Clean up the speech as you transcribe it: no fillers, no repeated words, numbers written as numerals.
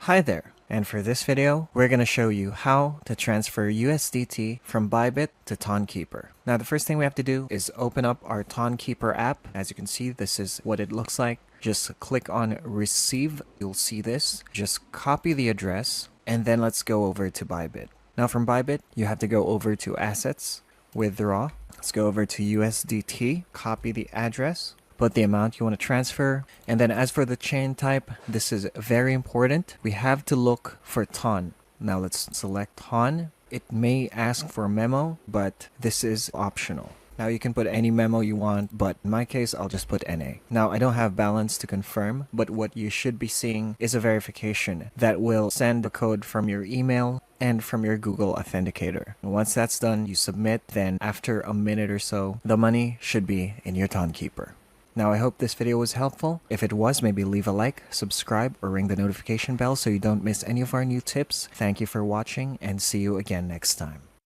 Hi there, and for this video, we're going to show you how to transfer USDT from Bybit to Tonkeeper. Now, the first thing we have to do is open up our Tonkeeper app. As you can see, this is what it looks like. Just click on Receive. You'll see this. Just copy the address, and then let's go over to Bybit. Now, from Bybit, you have to go over to Assets, Withdraw. Let's go over to USDT, copy the address, put the amount you want to transfer. And then as for the chain type, this is very important. We have to look for TON. Now let's select TON. It may ask for a memo, but this is optional. Now you can put any memo you want, but in my case, I'll just put NA. Now I don't have balance to confirm, but what you should be seeing is a verification that will send the code from your email and from your Google Authenticator. And once that's done, you submit, then after a minute or so, the money should be in your Tonkeeper. Now, I hope this video was helpful. If it was, maybe leave a like, subscribe, or ring the notification bell so you don't miss any of our new tips. Thank you for watching, and see you again next time.